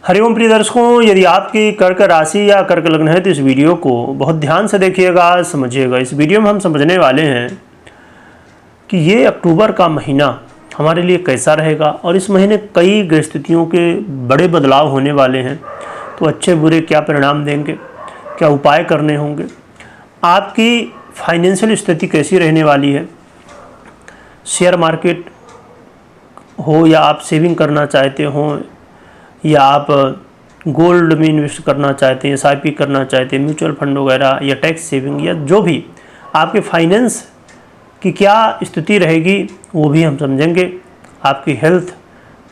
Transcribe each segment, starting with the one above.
हरिओम प्रिय दर्शकों, यदि आपकी कर्क राशि या कर्क लग्न है तो इस वीडियो को बहुत ध्यान से देखिएगा, समझिएगा। इस वीडियो में हम समझने वाले हैं कि ये अक्टूबर का महीना हमारे लिए कैसा रहेगा और इस महीने कई ग्रहस्थितियों के बड़े बदलाव होने वाले हैं। तो अच्छे बुरे क्या परिणाम देंगे, क्या उपाय करने होंगे, आपकी फाइनेंशियल स्थिति कैसी रहने वाली है, शेयर मार्केट हो या आप सेविंग करना चाहते हो या आप गोल्ड में इन्वेस्ट करना चाहते हैं, एसआईपी करना चाहते हैं, म्यूचुअल फंड वगैरह या टैक्स सेविंग या जो भी आपके फाइनेंस की क्या स्थिति रहेगी वो भी हम समझेंगे। आपकी health,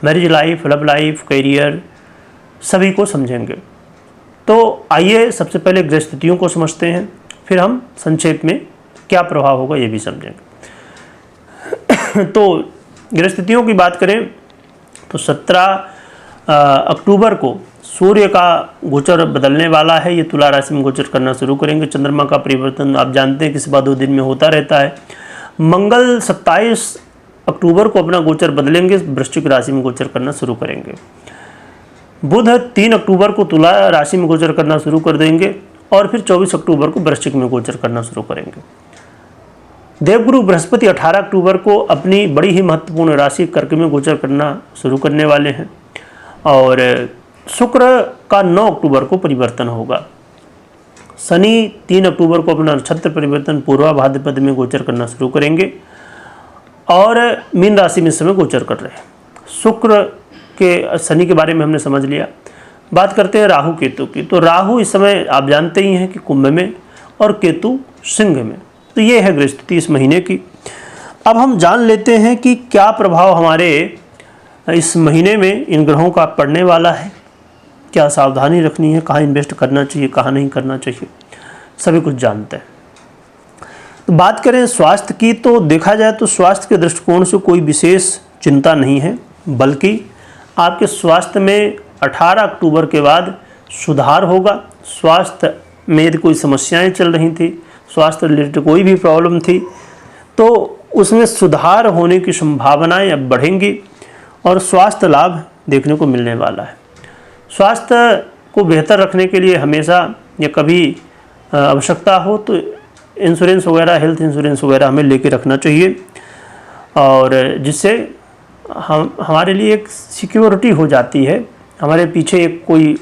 marriage life, love life, career सभी को समझेंगे। तो आइए सबसे पहले ग्रह स्थितियों को समझते हैं, फिर हम संक्षेप में क्या प्रभाव होगा ये भी समझेंगे। तो ग्रह स्थितियों की बात करें तो 17 अक्टूबर को सूर्य का गोचर बदलने वाला है। ये तुला राशि में गोचर करना शुरू करेंगे। चंद्रमा का परिवर्तन आप जानते हैं कि सुबह 2 दिन में होता रहता है। मंगल 27 अक्टूबर को अपना गोचर बदलेंगे, वृश्चिक राशि में गोचर करना शुरू करेंगे। बुध 3 अक्टूबर को तुला राशि में गोचर करना शुरू कर देंगे और फिर 24 अक्टूबर को वृश्चिक में गोचर करना शुरू करेंगे। देवगुरु बृहस्पति 18 अक्टूबर को अपनी बड़ी ही महत्वपूर्ण राशि कर्क में गोचर करना शुरू करने वाले हैं और शुक्र का 9 अक्टूबर को परिवर्तन होगा। शनि 3 अक्टूबर को अपना नक्षत्र परिवर्तन पूर्वा भाद्रपद में गोचर करना शुरू करेंगे और मीन राशि में इस समय गोचर कर रहे हैं। शुक्र के शनि के बारे में हमने समझ लिया। बात करते हैं राहु केतु की। तो राहु इस समय आप जानते ही हैं कि कुंभ में और केतु सिंह में। तो ये है ग्रह स्थिति इस महीने की। अब हम जान लेते हैं कि क्या प्रभाव हमारे इस महीने में इन ग्रहों का पड़ने वाला है, क्या सावधानी रखनी है, कहाँ इन्वेस्ट करना चाहिए, कहाँ नहीं करना चाहिए, सभी कुछ जानते हैं। तो बात करें स्वास्थ्य की तो देखा जाए तो स्वास्थ्य के दृष्टिकोण से कोई विशेष चिंता नहीं है, बल्कि आपके स्वास्थ्य में 18 अक्टूबर के बाद सुधार होगा। स्वास्थ्य में यदि कोई समस्याएं चल रही थी, स्वास्थ्य रिलेटेड कोई भी प्रॉब्लम थी, तो उसमें सुधार होने की संभावनाएं अब बढ़ेंगी और स्वास्थ्य लाभ देखने को मिलने वाला है। स्वास्थ्य को बेहतर रखने के लिए हमेशा या कभी आवश्यकता हो तो इंश्योरेंस वगैरह, हेल्थ इंश्योरेंस वगैरह हमें लेके रखना चाहिए और जिससे हमारे लिए एक सिक्योरिटी हो जाती है। हमारे पीछे एक कोई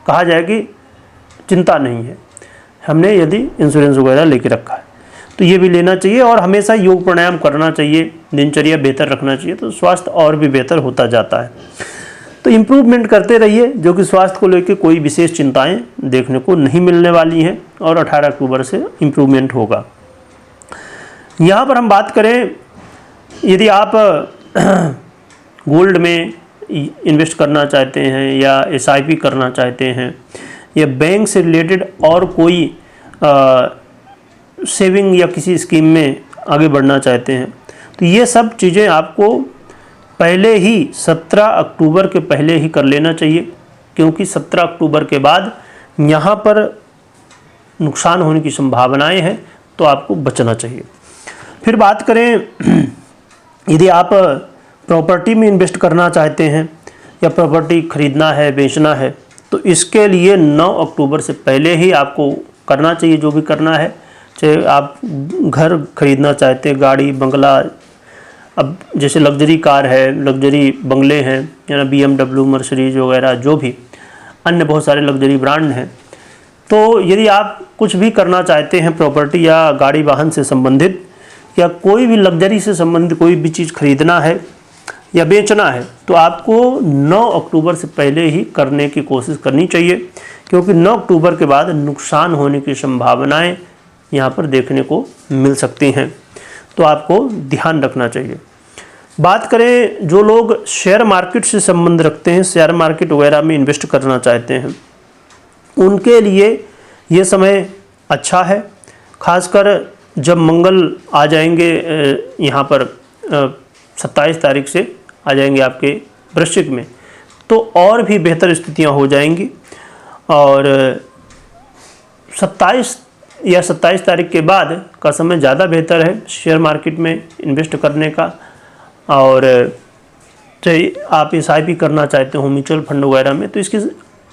कहा जाए कि चिंता नहीं है, हमने यदि इंश्योरेंस वगैरह लेके रखा है तो ये भी लेना चाहिए और हमेशा योग प्राणायाम करना चाहिए, दिनचर्या बेहतर रखना चाहिए, तो स्वास्थ्य और भी बेहतर होता जाता है। तो इम्प्रूवमेंट करते रहिए, जो कि स्वास्थ्य को लेकर कोई विशेष चिंताएं देखने को नहीं मिलने वाली हैं और 18 अक्टूबर से इम्प्रूवमेंट होगा। यहाँ पर हम बात करें यदि आप गोल्ड में इन्वेस्ट करना चाहते हैं या एसआईपी करना चाहते हैं या बैंक से रिलेटेड और कोई सेविंग या किसी स्कीम में आगे बढ़ना चाहते हैं, तो ये सब चीज़ें आपको पहले ही 17 अक्टूबर के पहले ही कर लेना चाहिए, क्योंकि 17 अक्टूबर के बाद यहाँ पर नुकसान होने की संभावनाएं हैं, तो आपको बचना चाहिए। फिर बात करें यदि आप प्रॉपर्टी में इन्वेस्ट करना चाहते हैं या प्रॉपर्टी खरीदना है, बेचना है, तो इसके लिए 9 अक्टूबर से पहले ही आपको करना चाहिए जो भी करना है। चाहे आप घर खरीदना चाहते हैं, गाड़ी, बंगला, अब जैसे लग्जरी कार है, लग्जरी बंगले हैं, या BMW, मर्सिडीज वगैरह, जो भी अन्य बहुत सारे लग्जरी ब्रांड हैं। तो यदि आप कुछ भी करना चाहते हैं प्रॉपर्टी या गाड़ी वाहन से संबंधित या कोई भी लग्जरी से संबंधित कोई भी चीज़ खरीदना है या बेचना है, तो आपको 9 अक्टूबर से पहले ही करने की कोशिश करनी चाहिए, क्योंकि 9 अक्टूबर के बाद नुकसान होने की संभावनाएं यहाँ पर देखने को मिल सकती हैं, तो आपको ध्यान रखना चाहिए। बात करें जो लोग शेयर मार्केट से संबंध रखते हैं, शेयर मार्केट वगैरह में इन्वेस्ट करना चाहते हैं, उनके लिए ये समय अच्छा है। खासकर जब मंगल आ जाएंगे यहाँ पर 27 तारीख से आ जाएंगे आपके वृश्चिक में, तो और भी बेहतर स्थितियाँ हो जाएंगी और 27 तारीख के बाद का समय ज़्यादा बेहतर है शेयर मार्केट में इन्वेस्ट करने का। और चाहे आप SIP करना चाहते हो म्यूचुअल फंड वगैरह में, तो इसकी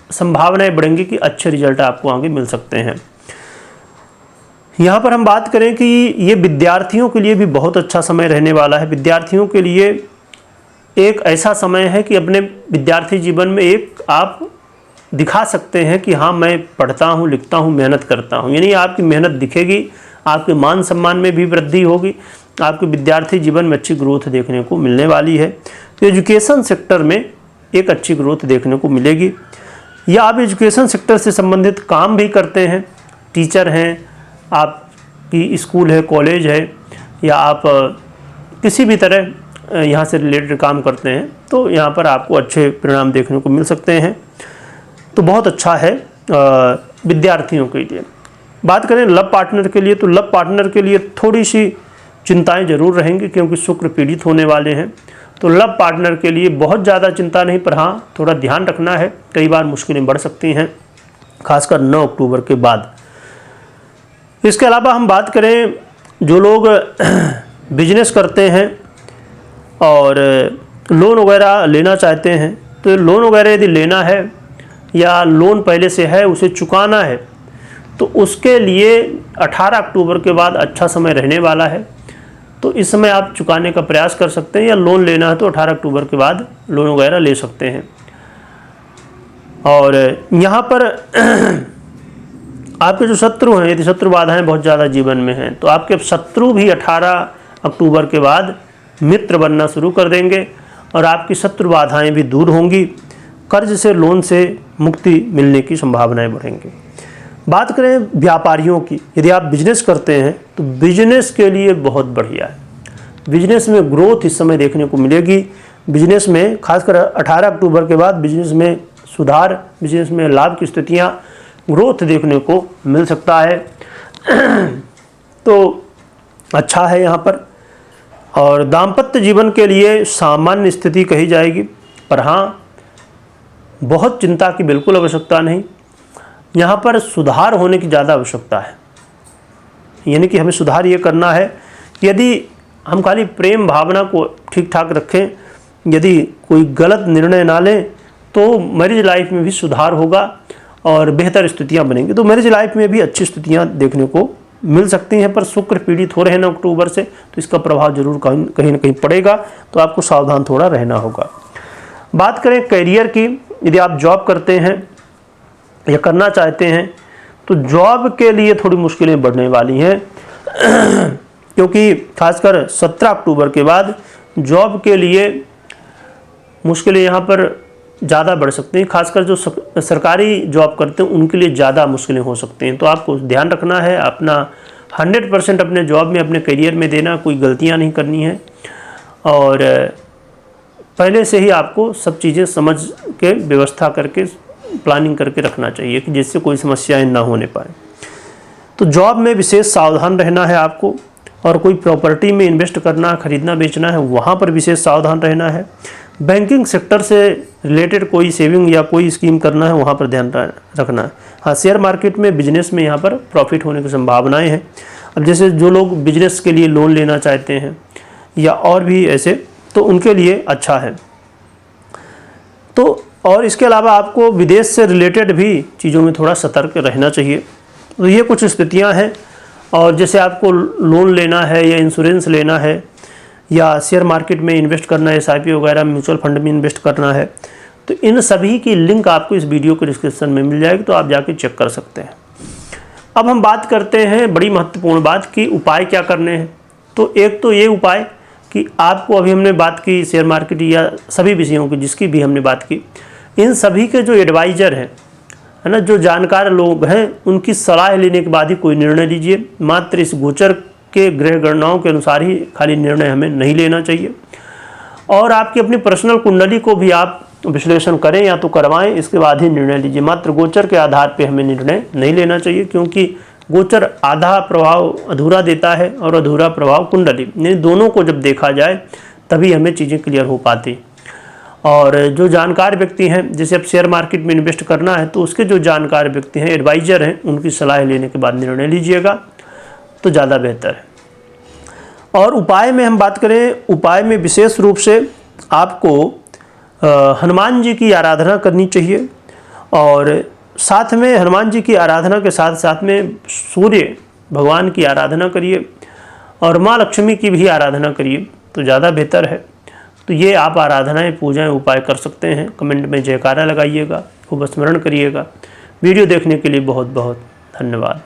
संभावनाएं बढ़ेंगी कि अच्छे रिजल्ट आपको आगे मिल सकते हैं। यहाँ पर हम बात करें कि ये विद्यार्थियों के लिए भी बहुत अच्छा समय रहने वाला है। विद्यार्थियों के लिए एक ऐसा समय है कि अपने विद्यार्थी जीवन में एक आप दिखा सकते हैं कि हाँ मैं पढ़ता हूँ, लिखता हूँ, मेहनत करता हूँ, यानी आपकी मेहनत दिखेगी, आपके मान सम्मान में भी वृद्धि होगी, आपके विद्यार्थी जीवन में अच्छी ग्रोथ देखने को मिलने वाली है। तो एजुकेशन सेक्टर में एक अच्छी ग्रोथ देखने को मिलेगी। या आप एजुकेशन सेक्टर से संबंधित काम भी करते हैं, टीचर हैं, आपकी स्कूल है, कॉलेज है, या आप किसी भी तरह यहाँ से रिलेटेड काम करते हैं, तो यहाँ पर आपको अच्छे परिणाम देखने को मिल सकते हैं। तो बहुत अच्छा है विद्यार्थियों के लिए। बात करें लव पार्टनर के लिए, तो लव पार्टनर के लिए थोड़ी सी चिंताएं जरूर रहेंगी क्योंकि शुक्र पीड़ित होने वाले हैं। तो लव पार्टनर के लिए बहुत ज़्यादा चिंता नहीं, पर हाँ थोड़ा ध्यान रखना है, कई बार मुश्किलें बढ़ सकती हैं, खासकर 9 अक्टूबर के बाद। इसके अलावा हम बात करें जो लोग बिजनेस करते हैं और लोन वगैरह लेना चाहते हैं, तो लोन वगैरह यदि लेना है या लोन पहले से है उसे चुकाना है, तो उसके लिए 18 अक्टूबर के बाद अच्छा समय रहने वाला है। तो इस समय आप चुकाने का प्रयास कर सकते हैं, या लोन लेना है तो 18 अक्टूबर के बाद लोन वगैरह ले सकते हैं। और यहाँ पर आपके जो शत्रु हैं, यदि शत्रु बाधाएं बहुत ज़्यादा जीवन में हैं, तो आपके शत्रु भी 18 अक्टूबर के बाद मित्र बनना शुरू कर देंगे और आपकी शत्रु बाधाएं भी दूर होंगी। कर्ज से, लोन से मुक्ति मिलने की संभावनाएं बढ़ेंगी। बात करें व्यापारियों की, यदि आप बिजनेस करते हैं तो बिजनेस के लिए बहुत बढ़िया है। बिजनेस में ग्रोथ इस समय देखने को मिलेगी। बिजनेस में खासकर 18 अक्टूबर के बाद बिजनेस में सुधार, बिजनेस में लाभ की स्थितियाँ, ग्रोथ देखने को मिल सकता है। तो अच्छा है यहाँ पर। और दाम्पत्य जीवन के लिए सामान्य स्थिति कही जाएगी, पर हाँ बहुत चिंता की बिल्कुल आवश्यकता नहीं। यहाँ पर सुधार होने की ज़्यादा आवश्यकता है, यानी कि हमें सुधार ये करना है, यदि हम खाली प्रेम भावना को ठीक ठाक रखें, यदि कोई गलत निर्णय ना लें, तो मैरिज लाइफ में भी सुधार होगा और बेहतर स्थितियाँ बनेंगी। तो मैरिज लाइफ में भी अच्छी स्थितियाँ देखने को मिल सकती हैं, पर शुक्र पीड़ित हो रहे हैं 9 अक्टूबर से, तो इसका प्रभाव जरूर कहीं ना कहीं पड़ेगा, तो आपको सावधान थोड़ा रहना होगा। बात करें करियर की, यदि आप जॉब करते हैं या करना चाहते हैं, तो जॉब के लिए थोड़ी मुश्किलें बढ़ने वाली हैं क्योंकि खासकर 17 अक्टूबर के बाद जॉब के लिए मुश्किलें यहाँ पर ज़्यादा बढ़ सकती हैं। खासकर जो सरकारी जॉब करते हैं उनके लिए ज़्यादा मुश्किलें हो सकती हैं। तो आपको ध्यान रखना है, अपना 100% अपने जॉब में, अपने करियर में देना, कोई गलतियाँ नहीं करनी है, और पहले से ही आपको सब चीज़ें समझ के व्यवस्था करके प्लानिंग करके रखना चाहिए कि जिससे कोई समस्याएं ना होने पाए। तो जॉब में विशेष सावधान रहना है आपको, और कोई प्रॉपर्टी में इन्वेस्ट करना, खरीदना बेचना है, वहाँ पर विशेष सावधान रहना है। बैंकिंग सेक्टर से रिलेटेड कोई सेविंग या कोई स्कीम करना है, वहाँ पर ध्यान रखना है। हाँ, शेयर मार्केट में, बिजनेस में यहाँ पर प्रॉफिट होने की संभावनाएँ हैं। अब जैसे जो लोग बिजनेस के लिए लोन लेना चाहते हैं या और भी ऐसे, तो उनके लिए अच्छा है। तो और इसके अलावा आपको विदेश से रिलेटेड भी चीज़ों में थोड़ा सतर्क रहना चाहिए। तो ये कुछ स्थितियां हैं। और जैसे आपको लोन लेना है या इंश्योरेंस लेना है या शेयर मार्केट में इन्वेस्ट करना है, SIP वगैरह म्यूचुअल फंड में इन्वेस्ट करना है, तो इन सभी की लिंक आपको इस वीडियो के डिस्क्रिप्शन में मिल जाएगी, तो आप जाके चेक कर सकते हैं। अब हम बात करते हैं बड़ी महत्वपूर्ण बात कि उपाय क्या करने हैं। तो एक तो ये उपाय कि आपको, अभी हमने बात की शेयर मार्केट या सभी विषयों की जिसकी भी हमने बात की, इन सभी के जो एडवाइज़र हैं, है ना, जो जानकार लोग हैं, उनकी सलाह लेने के बाद ही कोई निर्णय लीजिए। मात्र इस गोचर के ग्रह गणनाओं के अनुसार ही खाली निर्णय हमें नहीं लेना चाहिए। और आपकी अपनी पर्सनल कुंडली को भी आप विश्लेषण करें या तो करवाएं, इसके बाद ही निर्णय लीजिए। मात्र गोचर के आधार पर हमें निर्णय नहीं लेना चाहिए, क्योंकि गोचर आधा प्रभाव अधूरा देता है और अधूरा प्रभाव कुंडली, यानी दोनों को जब देखा जाए तभी हमें चीज़ें क्लियर हो पाती। और जो जानकार व्यक्ति हैं, जैसे अब शेयर मार्केट में इन्वेस्ट करना है, तो उसके जो जानकार व्यक्ति हैं, एडवाइज़र हैं, उनकी सलाह लेने के बाद निर्णय लीजिएगा तो ज़्यादा बेहतर है। और उपाय में हम बात करें, उपाय में विशेष रूप से आपको हनुमान जी की आराधना करनी चाहिए और साथ में हनुमान जी की आराधना के साथ साथ में सूर्य भगवान की आराधना करिए और माँ लक्ष्मी की भी आराधना करिए तो ज़्यादा बेहतर है। तो ये आप आराधनाएं पूजाएं उपाय कर सकते हैं। कमेंट में जयकारा लगाइएगा, खूब स्मरण करिएगा। वीडियो देखने के लिए बहुत बहुत धन्यवाद।